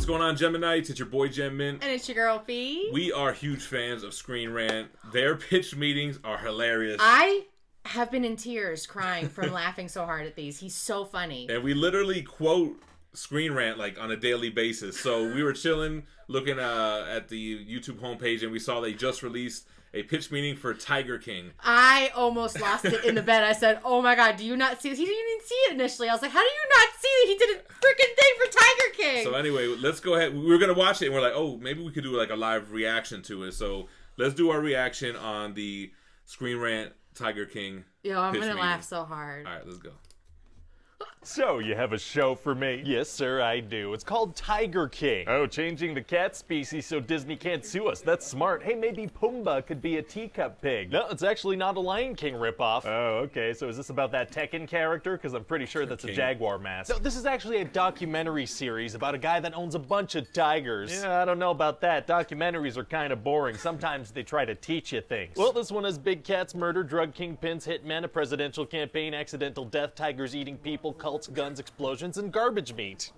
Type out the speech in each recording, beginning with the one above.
going on, Geminites? It's your boy Gem Mint. And it's your girl Phie. We are huge fans of Screen Rant. Their pitch meetings are hilarious. I have been in tears crying from laughing so hard at these. He's so funny. And we literally quote Screen Rant like on a daily basis. So we were chilling, looking at the YouTube homepage, and we saw they just released a pitch meeting for Tiger King. I almost lost it in the bed. I said, oh my God, do you not see this? He didn't even see it initially. I was like, how do you not see that he did a freaking thing for Tiger King? So anyway, let's go ahead. We were going to watch it, and we're like, oh, maybe we could do like a live reaction to it. So let's do our reaction on the Screen Rant Tiger King. Yo, I'm pitch going to meeting. laugh so hard. All right, let's go. So, you have a show for me? Yes, sir, I do. It's called Tiger King. Oh, changing the cat species so Disney can't sue us. That's smart. Hey, maybe Pumbaa could be a teacup pig. No, it's actually not a Lion King ripoff. Oh, okay. So is this about that Tekken character? Because I'm pretty sure that's a jaguar mask. No, this is actually a documentary series about a guy that owns a bunch of tigers. Yeah, I don't know about that. Documentaries are kind of boring. Sometimes they try to teach you things. Well, this one has big cats, murder, drug kingpins, hitmen, a presidential campaign, accidental death, tigers eating people, cults, guns, explosions, and garbage meat.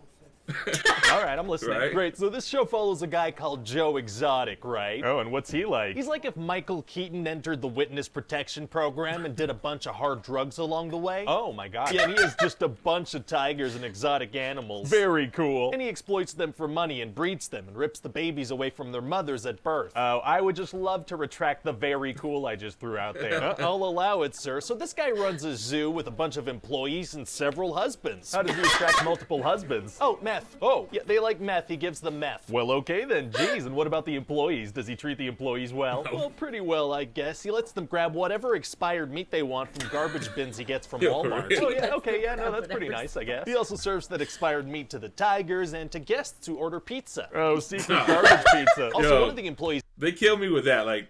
All right, I'm listening. Right. Great, so this show follows a guy called Joe Exotic, right? Oh, and what's he like? He's like if Michael Keaton entered the witness protection program and did a bunch of hard drugs along the way. Oh my God. Yeah, and he has just a bunch of tigers and exotic animals. Very cool. And he exploits them for money and breeds them and rips the babies away from their mothers at birth. Oh, I would just love to retract the very cool I just threw out there. I'll allow it, sir. So this guy runs a zoo with a bunch of employees and several husbands. How does he attract multiple husbands? Oh, meth. Oh, yeah, they like meth. He gives them meth. Well, okay then. Jeez, and what about the employees? Does he treat the employees well? No. Well, pretty well, I guess. He lets them grab whatever expired meat they want from garbage bins he gets from Walmart. Really? Oh, yeah, okay, yeah, no, that's pretty nice, I guess. He also serves that expired meat to the tigers and to guests who order pizza. Oh, secret garbage pizza. Also, one of the employees... They killed me with that. Like,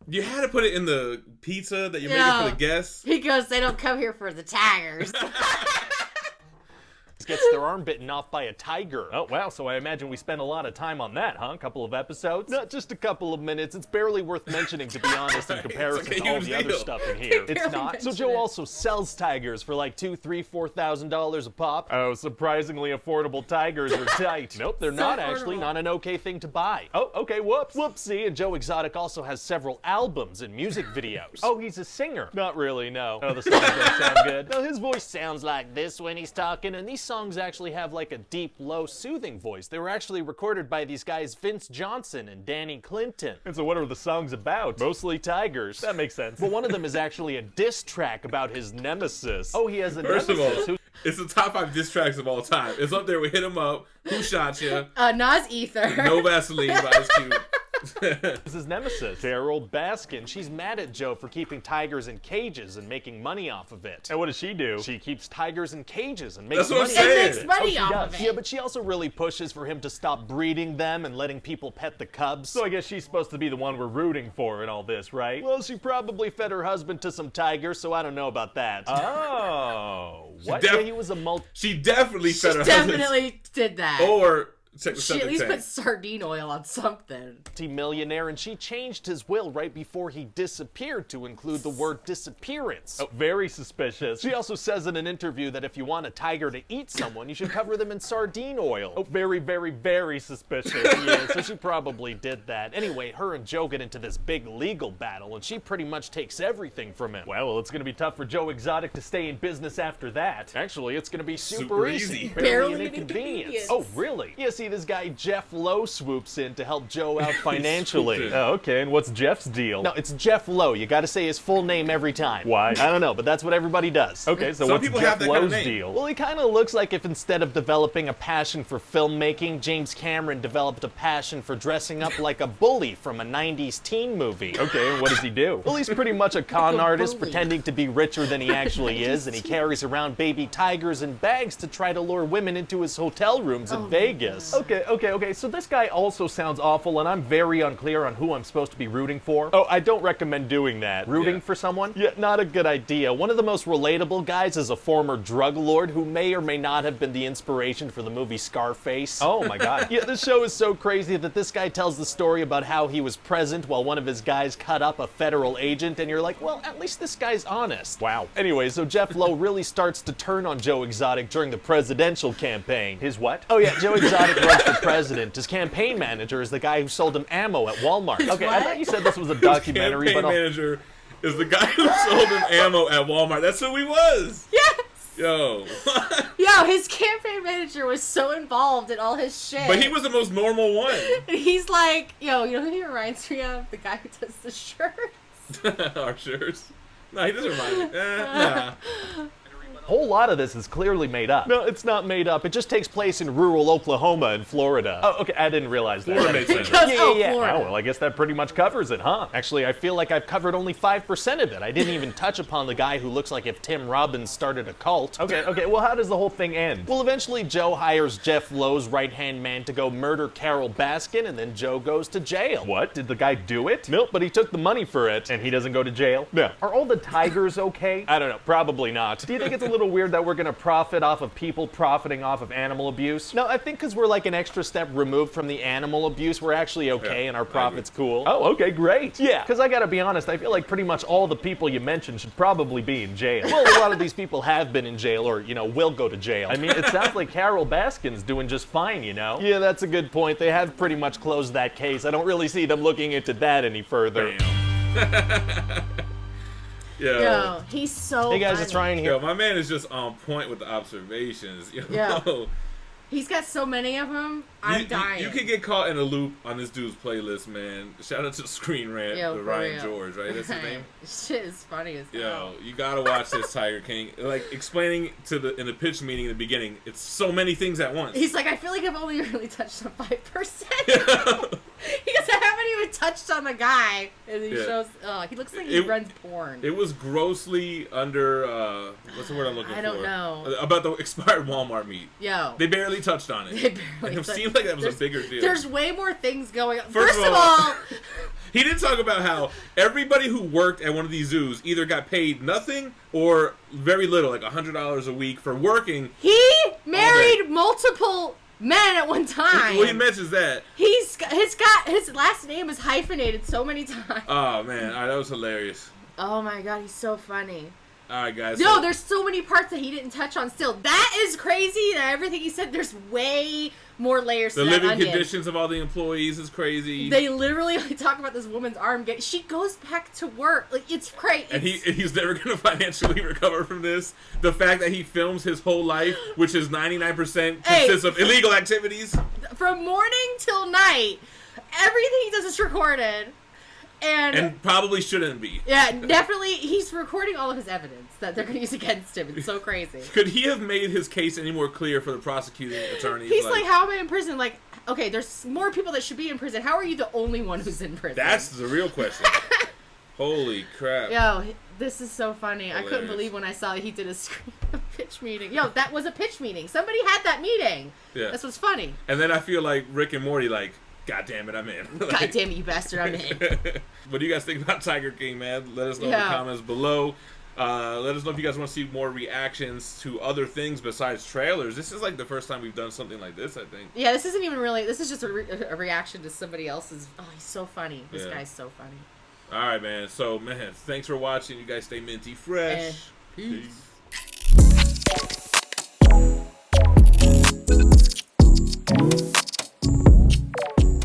you had to put it in the pizza that you're making for the guests. He goes, they don't come here for the tigers. Gets their arm bitten off by a tiger. Oh, wow, so I imagine we spent a lot of time on that, huh? A couple of episodes? Not just a couple of minutes. It's barely worth mentioning, to be honest, in comparison to all the other stuff in here. It's not. So Joe also sells tigers for like $2,000, $3,000, $4,000 a pop. Oh, surprisingly affordable tigers are tight. Nope, they're not actually. Not an okay thing to buy. Oh, okay, whoops. Whoopsie, and Joe Exotic also has several albums and music videos. Oh, he's a singer. Not really, no. Oh, the songs don't sound good. No, his voice sounds like this when he's talking, and these songs actually have like a deep, low, soothing voice. They were actually recorded by these guys Vince Johnson and Danny Clinton. And so what are the songs about? Mostly tigers. That makes sense. But one of them is actually a diss track about his nemesis. Oh, he has a First nemesis. of all, it's the top 5 diss tracks of all time. It's up there with Hit 'Em Up, Who Shot Ya, Nas Ether. No Vaseline by Ice Cube. This is his nemesis, Carol Baskin. She's mad at Joe for keeping tigers in cages and making money off of it. And what does she do? She keeps tigers in cages and makes That's what money. I'm saying. And makes money off of it. Yeah, but she also really pushes for him to stop breeding them and letting people pet the cubs. So I guess she's supposed to be the one we're rooting for in all this, right? Well, she probably fed her husband to some tigers, so I don't know about that. Oh, what? Yeah, he was a She definitely fed her definitely did that. Or check the She at least tank. put sardine oil on something. Multi-millionaire, and she changed his will right before he disappeared to include the word disappearance. Oh, very suspicious. She also says in an interview that if you want a tiger to eat someone, you should cover them in sardine oil. Oh, very, very, very suspicious. Yeah, so she probably did that. Anyway, her and Joe get into this big legal battle, and she pretty much takes everything from him. Well, it's gonna be tough for Joe Exotic to stay in business after that. Actually, it's gonna be super easy. Barely an inconvenience. Oh, really? Yeah, see, this guy Jeff Lowe swoops in to help Joe out financially. Oh, okay, and what's Jeff's deal? No, it's Jeff Lowe. You gotta say his full name every time. Why? I don't know, but that's what everybody does. Okay, so what's Jeff Lowe's deal? Well, he kind of looks like if instead of developing a passion for filmmaking, James Cameron developed a passion for dressing up like a bully from a 90s teen movie. Okay, and what does he do? Well, he's pretty much a con artist pretending to be richer than he actually is, and he carries around baby tigers in bags to try to lure women into his hotel rooms in Vegas. Okay, so this guy also sounds awful, and I'm very unclear on who I'm supposed to be rooting for. Oh, I don't recommend doing that. Rooting for someone? Yeah, not a good idea. One of the most relatable guys is a former drug lord who may or may not have been the inspiration for the movie Scarface. Oh my God. Yeah, this show is so crazy that this guy tells the story about how he was present while one of his guys cut up a federal agent, and you're like, well, at least this guy's honest. Wow. Anyway, so Jeff Lowe really starts to turn on Joe Exotic during the presidential campaign. His what? Oh yeah, Joe Exotic runs for president. His campaign manager is the guy who sold him ammo at Walmart. Okay, I thought you said this was a documentary, Campaign but manager is the guy who sold him ammo at Walmart. That's who he was. Yes. Yo. Yo, his campaign manager was so involved in all his shit. But he was the most normal one. And he's like, yo, you know who he reminds me of? The guy who does the shirts. Our shirts. No, he doesn't remind me. Nah. a whole lot of this is clearly made up. No, it's not made up. It just takes place in rural Oklahoma and Florida. Oh, okay, I didn't realize that. Florida makes sense. Yeah. Florida. Oh, well, I guess that pretty much covers it, huh? Actually, I feel like I've covered only 5% of it. I didn't even touch upon the guy who looks like if Tim Robbins started a cult. Okay, well, how does the whole thing end? Well, eventually Joe hires Jeff Lowe's right-hand man to go murder Carol Baskin, and then Joe goes to jail. What? Did the guy do it? Nope, but he took the money for it. And he doesn't go to jail? No. Are all the tigers okay? I don't know, probably not. Do you think it's a little weird that we're gonna profit off of people profiting off of animal abuse? No, I think because we're like an extra step removed from the animal abuse, we're actually okay and our profit's cool. Oh, okay, great. Yeah, because I gotta be honest, I feel like pretty much all the people you mentioned should probably be in jail. Well, a lot of these people have been in jail or, will go to jail. I mean, it sounds like Carol Baskin's doing just fine, Yeah, that's a good point. They have pretty much closed that case. I don't really see them looking into that any further. Yo, he's so Hey guys, funny. it's Ryan here. Yo, my man is just on point with the observations. Yo. He's got so many of them. I'm dying. You could get caught in a loop on this dude's playlist, man. Shout out to Screen Rant, Yo, the for Ryan real. George, right? That's his name. Shit is funny as hell. Yo, you gotta watch this, Tiger King. Like explaining in the pitch meeting in the beginning, it's so many things at once. He's like, I feel like I've only really touched on 5%. He goes, I haven't even touched on the guy. And he shows, he looks like he runs porn. It was grossly under, what's the word I'm looking for? I don't know. About the expired Walmart meat. Yo. They barely touched on it. It seemed like that was a bigger deal. There's way more things going on. First of all, he did talk about how everybody who worked at one of these zoos either got paid nothing or very little, like $100 a week for working. He married multiple men at one time. Well, he mentions that. His last name is hyphenated so many times. Oh man, that was hilarious. Oh my god, he's so funny. All right, guys. No, there's so many parts that he didn't touch on still. That is crazy. That everything he said, there's way more layers to that The living onion. conditions of all the employees is crazy. They literally talk about this woman's arm. She goes back to work. Like, it's crazy. And he's never going to financially recover from this. The fact that he films his whole life, which is 99% consists of illegal activities. From morning till night, everything he does is recorded. And probably shouldn't be. Yeah, definitely. He's recording all of his evidence that they're going to use against him. It's so crazy. Could he have made his case any more clear for the prosecuting attorneys? He's like, how am I in prison? Like, okay, there's more people that should be in prison. How are you the only one who's in prison? That's the real question. Holy crap. Yo, this is so funny. Hilarious. I couldn't believe when I saw he did a pitch meeting. Yo, that was a pitch meeting. Somebody had that meeting. Yeah. That's what's funny. And then I feel like Rick and Morty, like, God damn it, I'm in. God damn it, you bastard, I'm in. What do you guys think about Tiger King, man? Let us know in the comments below. Let us know if you guys want to see more reactions to other things besides trailers. This is like the first time we've done something like this, I think. Yeah, this isn't even really, this is just a reaction to somebody else's. Oh, he's so funny. This guy's so funny. All right, man. So, man, thanks for watching. You guys stay minty fresh. Peace.